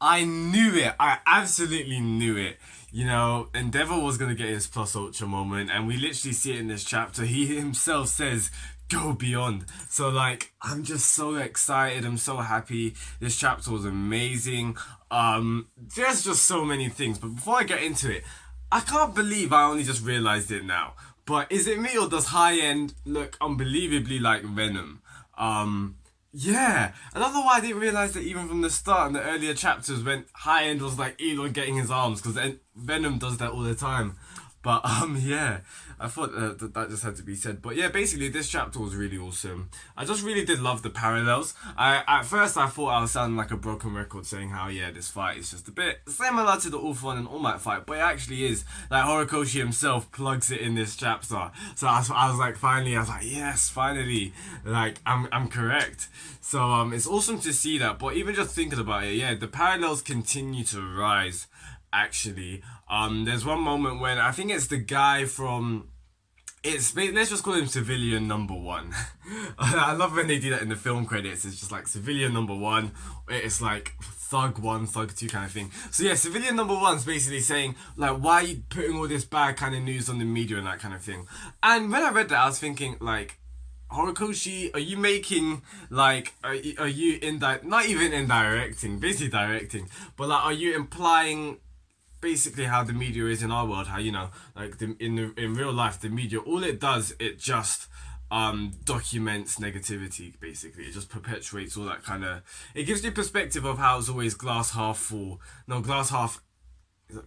I knew it. I absolutely knew it. You know, Endeavour was gonna get his plus ultra moment, and we literally see it in this chapter. He himself says, "Go beyond." So like, I'm just so excited. I'm so happy. This chapter was amazing. There's just so many things. But before I get into it, I can't believe I only just realized it now. But is it me or does High End look unbelievably like Venom? Yeah, I don't know why I didn't realize that even from the start in the earlier chapters when High End was like Elon getting his arms because Venom does that all the time. But yeah, I thought that just had to be said. But yeah, basically this chapter was really awesome. I just really did love the parallels. I At first I thought I was sounding like a broken record saying how yeah this fight is just a bit similar to the All For One and All Might fight, but it actually is. Like Horikoshi himself plugs it in this chapter. So I was like finally I was like yes finally like I'm correct. So it's awesome to see that. But even just thinking about it, yeah, the parallels continue to rise actually. There's one moment when I think it's the guy from let's just call him civilian number one. I love when they do that in the film credits. It's just like civilian number one. It's like thug one, thug two kind of thing. So yeah, civilian number one's basically saying like, why are you putting all this bad kind of news on the media and that kind of thing. And when I read that, I was thinking like, Horikoshi, are you making like are you not even indirecting, basically directing, but like are you implying basically how the media is in our world, how you know like in real life the media all it does it just documents negativity. Basically it just perpetuates all that kind of, it gives you perspective of how it's always glass half full, no glass half, is it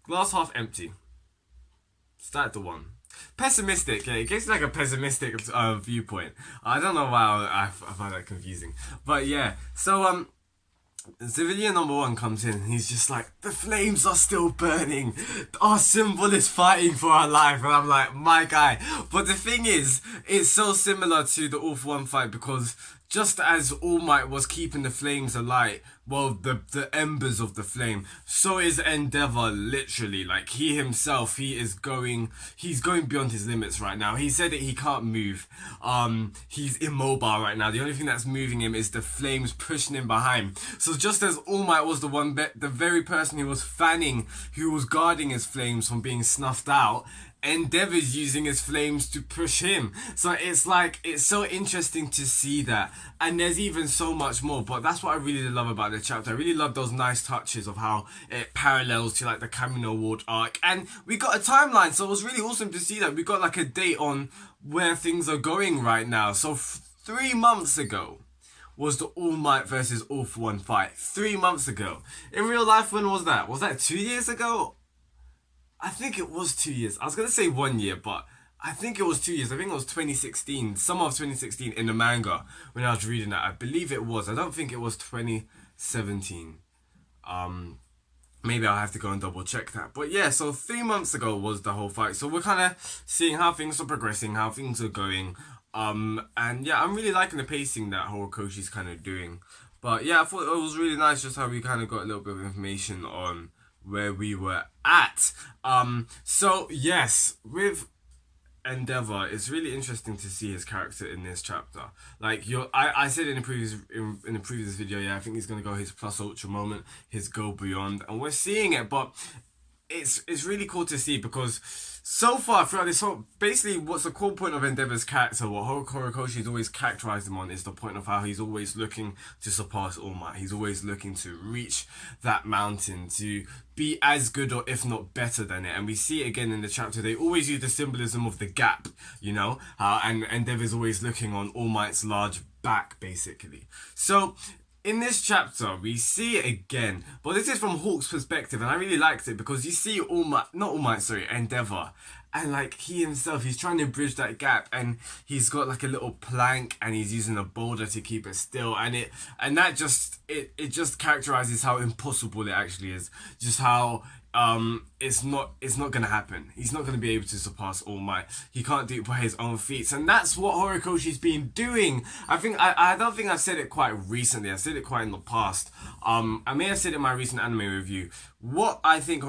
glass half empty. Is that the one? Pessimistic, yeah, it gives you like a pessimistic viewpoint. I don't know why I find that confusing, but yeah. So civilian number one comes in and he's just like, the flames are still burning. Our symbol is fighting for our life. And I'm like, my guy. But the thing is, it's so similar to the All For One fight because just as All Might was keeping the flames alight, well, the embers of the flame, so is Endeavour literally. Like he's going beyond his limits right now. He said that he can't move. He's immobile right now. The only thing that's moving him is the flames pushing him behind. So just as All Might was the very person who was fanning, who was guarding his flames from being snuffed out, Endeavour's using his flames to push him. So it's like, it's so interesting to see that. And there's even so much more, but that's what I really love about the chapter. I really love those nice touches of how it parallels to like the Kamino Ward arc. And we got a timeline, so it was really awesome to see that. We got like a date on where things are going right now. So 3 months ago was the All Might versus All For One fight. 3 months ago. In real life, when was that? Was that 2 years ago? I think it was 2 years. I was going to say 1 year, but I think it was 2 years. I think it was 2016, summer of 2016 in the manga when I was reading that. I believe it was. I don't think it was 2017. Maybe I'll have to go and double check that. But yeah, so 3 months ago was the whole fight. So we're kind of seeing how things are progressing, how things are going. And yeah, I'm really liking the pacing that Horikoshi's kind of doing. But yeah, I thought it was really nice just how we kind of got a little bit of information on where we were at. So yes, with Endeavour, it's really interesting to see his character in this chapter. Like I said in the previous video, yeah, I think he's gonna go his plus ultra moment, his go beyond, and we're seeing it. But it's really cool to see because so far throughout this whole, basically what's the core point of Endeavour's character, what Horikoshi has always characterized him on, is the point of how he's always looking to surpass All Might. He's always looking to reach that mountain, to be as good or if not better than it. And we see it again in the chapter. They always use the symbolism of the gap, you know, and Endeavour's always looking on All Might's large back, basically. So in this chapter, we see it again, but this is from Hawk's perspective, and I really liked it because you see Endeavour, and like he himself, he's trying to bridge that gap, and he's got like a little plank, and he's using a boulder to keep it still, and that just it just characterizes how impossible it actually is, just how it's not gonna happen. He's not gonna be able to surpass All Might. He can't do it by his own feats, and that's what Horikoshi's been doing. I don't think I've said it quite recently. I said it quite in the past. I may have said it in my recent anime review. What I think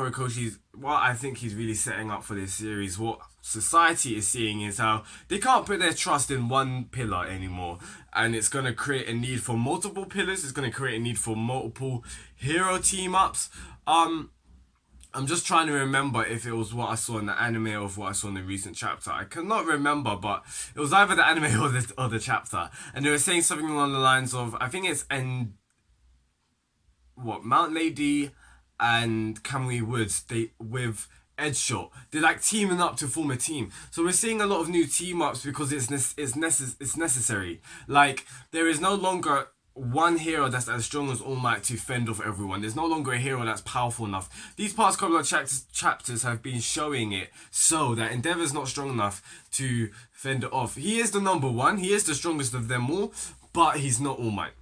he's really setting up for this series, what society is seeing is how they can't put their trust in one pillar anymore, and it's going to create a need for multiple pillars. It's going to create a need for multiple hero team ups. I'm just trying to remember if it was what I saw in the anime or what I saw in the recent chapter. I cannot remember, but it was either the anime or the chapter, and they were saying something along the lines of, I think it's Mount Lady and Kamui Woods, they with Edgeshot, they're like teaming up to form a team. So we're seeing a lot of new team ups because it's necessary. Like, there is no longer one hero that's as strong as All Might to fend off everyone. There's no longer a hero that's powerful enough. These past couple of chapters have been showing it, so that Endeavor's not strong enough to fend it off. He is the number one, he is the strongest of them all, but he's not All Might.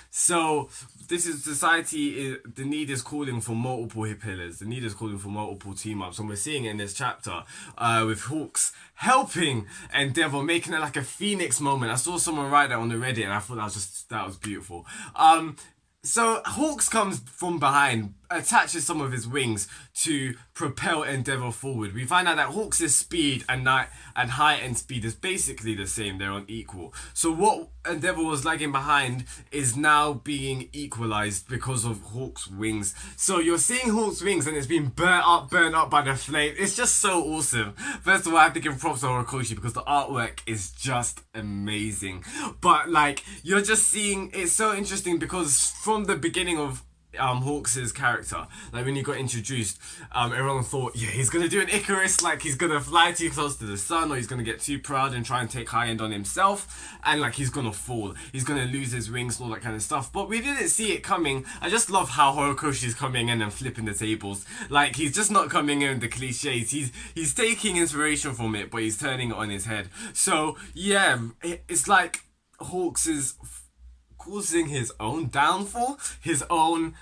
So this is society, the need is calling for multiple pillars, the need is calling for multiple team ups, and we're seeing it in this chapter with Hawks helping Endeavour, making it like a phoenix moment. I saw someone write that on the Reddit, and I thought that was beautiful. So Hawks comes from behind, attaches some of his wings to propel Endeavour forward. We find out that Hawks' speed and height and speed is basically the same. They're on equal. So what Endeavour was lagging behind is now being equalized because of Hawks' wings. So you're seeing Hawks' wings and it's being burnt up by the flame. It's just so awesome. First of all, I have to give props to Horikoshi because the artwork is just amazing. But like, you're just seeing, it's so interesting because from the beginning of Hawks' character, like when he got introduced, everyone thought, yeah, he's gonna do an Icarus, like he's gonna fly too close to the sun, or he's gonna get too proud and try and take high end on himself, and like he's gonna fall, he's gonna lose his wings and all that kind of stuff. But we didn't see it coming. I just love how Horikoshi's coming in and flipping the tables. Like, he's just not coming in with the cliches. He's taking inspiration from it, but he's turning it on his head. So yeah, it's like Hawks is causing his own downfall, his own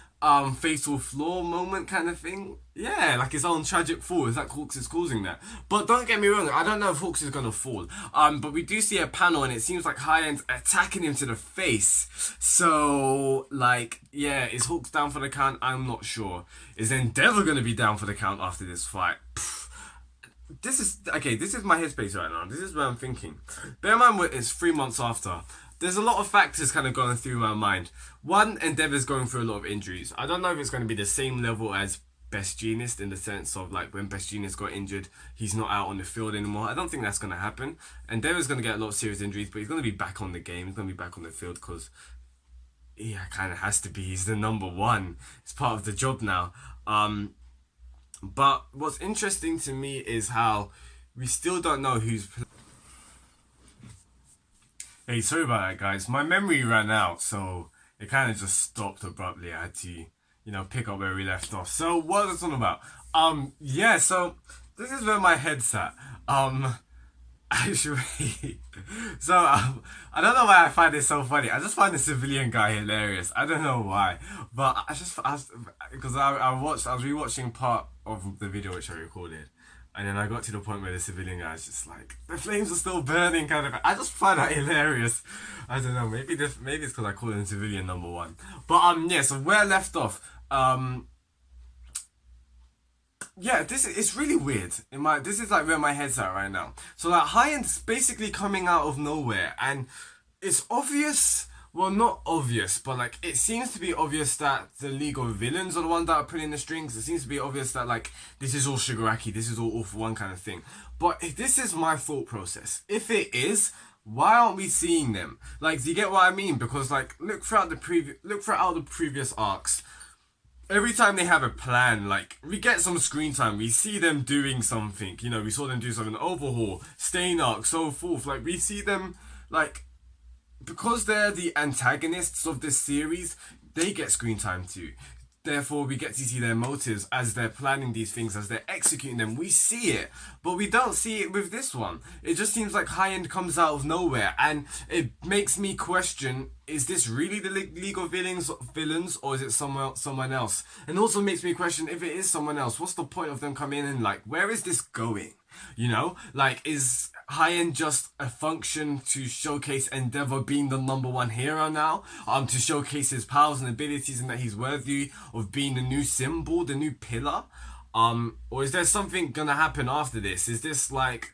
fatal flaw moment kind of thing. Yeah, like his own tragic fall. It's like Hawks is causing that. But don't get me wrong, I don't know if Hawks is gonna fall. But we do see a panel and it seems like High-End's attacking him to the face. So, like, yeah, is Hawks down for the count? I'm not sure. Is Endeavour gonna be down for the count after this fight? This is my headspace right now. This is what I'm thinking. Bear in mind, it's 3 months after. There's a lot of factors kind of going through my mind. One, Endeavour's going through a lot of injuries. I don't know if it's going to be the same level as Best Genius, in the sense of like when Best Genius got injured, he's not out on the field anymore. I don't think that's going to happen. Endeavour's going to get a lot of serious injuries, but he's going to be back on the game. He's going to be back on the field because he kind of has to be. He's the number one. It's part of the job now. But what's interesting to me is how we still don't know who's... Hey, sorry about that, guys. My memory ran out, so it kind of just stopped abruptly. I had to, pick up where we left off. So, what was it all about? Yeah, so this is where my head's at. Actually, I don't know why I find this so funny. I just find the civilian guy hilarious. I don't know why, but I was rewatching part of the video which I recorded. And then I got to the point where the civilian guy is just like, the flames are still burning kind of. I just find that hilarious. I don't know, maybe it's because I call him civilian number one. But yeah, so where I left off, yeah, it's really weird. This is like where my head's at right now. So like High-End's basically coming out of nowhere, and it's obvious. Well, not obvious, but like it seems to be obvious that the League of Villains are the ones that are pulling the strings. It seems to be obvious that like this is all Shigaraki, this is all for one kind of thing. But this is my thought process. If it is, why aren't we seeing them? Like, do you get what I mean? Because like look throughout the previous arcs. Every time they have a plan, like, we get some screen time, we see them doing something, we saw them do something, Overhaul, Stain Arc, so forth. Like, we see them, like, because they're the antagonists of this series, they get screen time too. Therefore, we get to see their motives as they're planning these things, as they're executing them. We see it, but we don't see it with this one. It just seems like High-End comes out of nowhere, and it makes me question, is this really the League of Villains, or is it someone else? And also makes me question, if it is someone else, what's the point of them coming in and like, where is this going? Like, is High-End just a function to showcase Endeavour being the number one hero now? To showcase his powers and abilities and that he's worthy of being the new symbol, the new pillar? Or is there something gonna happen after this? Is this like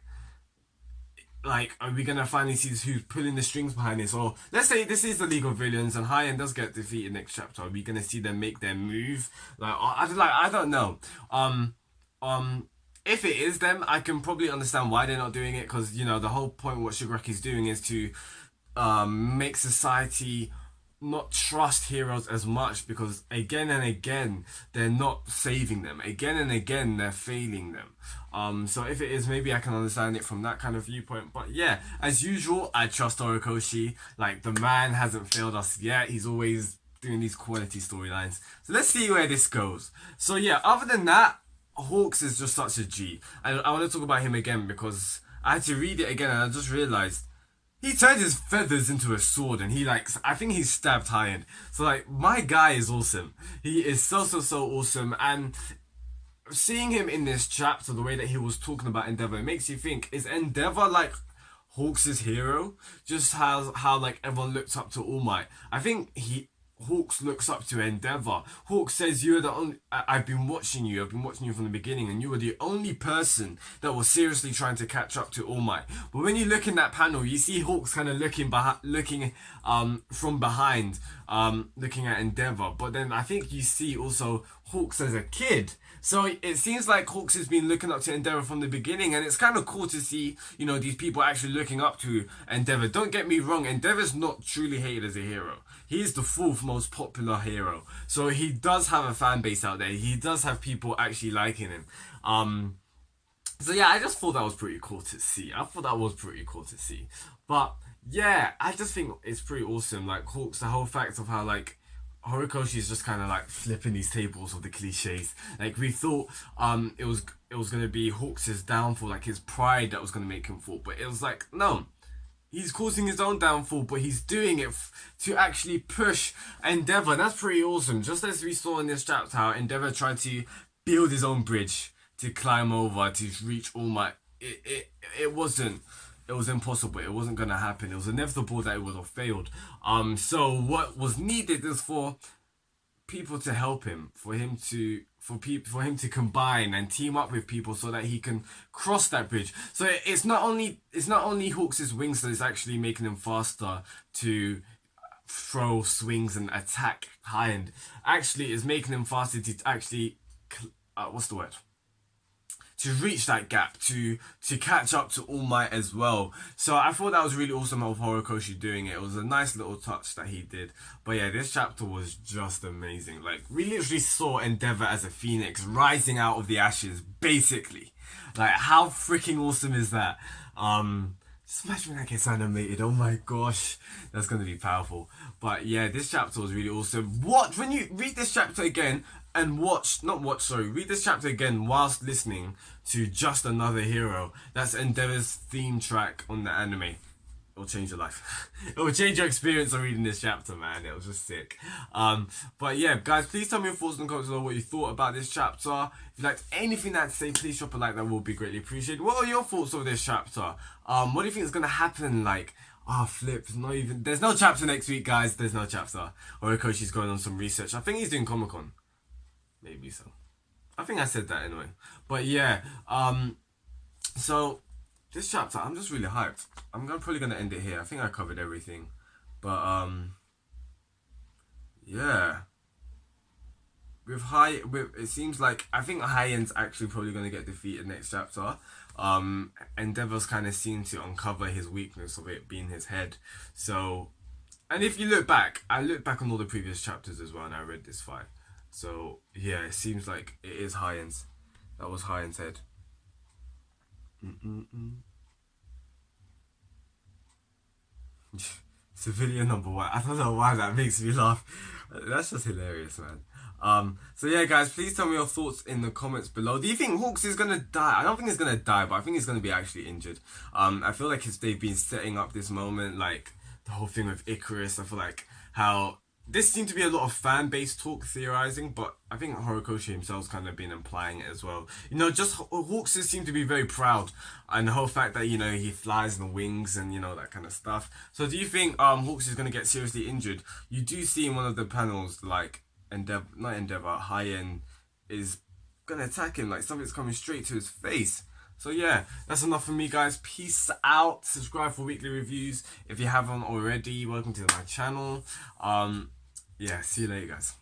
like, are we gonna finally see who's pulling the strings behind this? Or let's say this is the League of Villains and High End does get defeated next chapter. Are we gonna see them make their move? I don't know. If it is them, I can probably understand why they're not doing it, because you know the whole point of what Shigaraki's doing is to make society not trust heroes as much, because again and again they're not saving them, again and again they're failing them. So if it is, maybe I can understand it from that kind of viewpoint. But yeah, as usual, I trust Horikoshi. Like, the man hasn't failed us yet. He's always doing these quality storylines. So let's see where this goes. So yeah, other than that, Hawks is just such a G. And I want to talk about him again because I had to read it again and I just realized he turned his feathers into a sword, and I think he stabbed High End. So like, my guy is awesome. He is so awesome. And seeing him in this chapter, the way that he was talking about Endeavour, it makes you think, is Endeavour like Hawks' hero? Just how like everyone looks up to All Might. I think Hawks looks up to Endeavour. Hawks says, you're the only, I've been watching you from the beginning, and you were the only person that was seriously trying to catch up to All Might. But when you look in that panel, you see Hawks kind of looking from behind, looking at Endeavour. But then I think you see also Hawks as a kid. So it seems like Hawks has been looking up to Endeavour from the beginning, and it's kind of cool to see, you know, these people actually looking up to Endeavour. Don't get me wrong, Endeavour's not truly hated as a hero. He is the fourth most popular hero. So he does have a fan base out there. He does have people actually liking him. So yeah, I just thought that was pretty cool to see. But yeah, I just think it's pretty awesome. Like, Hawks, the whole fact of how like Horikoshi is just kind of like flipping these tables of the cliches. Like, we thought it was gonna be Hawks' downfall, like his pride that was gonna make him fall, but it was like, no, he's causing his own downfall, but he's doing it to actually push Endeavour. That's pretty awesome. Just as we saw in this chapter, how Endeavour tried to build his own bridge to climb over to reach All Might. It was impossible. It wasn't gonna happen. It was inevitable that it would have failed. So what was needed is for people to help him, for him to combine and team up with people so that he can cross that bridge. So it's not only Hawks' wings that is actually making him faster to throw swings and attack High End. Actually, it's making him faster to actually to reach that gap, to catch up to All Might as well. So I thought that was really awesome of Horikoshi doing it. It was a nice little touch that he did. But yeah, this chapter was just amazing. Like, we literally saw Endeavour as a phoenix rising out of the ashes, basically. Like, how freaking awesome is that? Just imagine when that gets animated. Oh my gosh, that's gonna be powerful. But yeah, this chapter was really awesome. When you read this chapter again and read this chapter again whilst listening to Just Another Hero. That's Endeavour's theme track on the anime. It'll change your life. It will change your experience of reading this chapter, man. It was just sick. But yeah, guys, please tell me your thoughts in the comments below, what you thought about this chapter. If you liked anything that I say, please drop a like. That will be greatly appreciated. What are your thoughts of this chapter? What do you think is gonna happen? Like, flip, there's no chapter next week, guys. There's no chapter. Horikoshi's going on some research. I think he's doing Comic-Con. Maybe so. I think I said that anyway. But yeah, so this chapter, I'm just really hyped. I'm probably gonna end it here. I think I covered everything. But yeah. It seems like, I think High End's actually probably gonna get defeated next chapter. Endeavour's kind of seemed to uncover his weakness of it being his head. So, and if you look back, I looked back on all the previous chapters as well, and I read this fight. So yeah, it seems like it is High End's. That was High End's head. Civilian number 1. I don't know why that makes me laugh. That's just hilarious, man. So yeah, guys, please tell me your thoughts in the comments below. Do you think Hawks is gonna die? I don't think he's gonna die, but I think he's gonna be actually injured. I feel like they've been setting up this moment, like the whole thing with Icarus. I feel like how this seemed to be a lot of fan-based talk, theorizing, but I think Horikoshi himself's kind of been implying it as well. You know, just Hawks seem to be very proud, and the whole fact that, you know, he flies in the wings and, you know, that kind of stuff. So do you think Hawks is going to get seriously injured? You do see in one of the panels, like, High End is going to attack him, like something's coming straight to his face. So yeah, that's enough for me, guys. Peace out. Subscribe for weekly reviews if you haven't already. Welcome to my channel. Yeah, see you later, guys.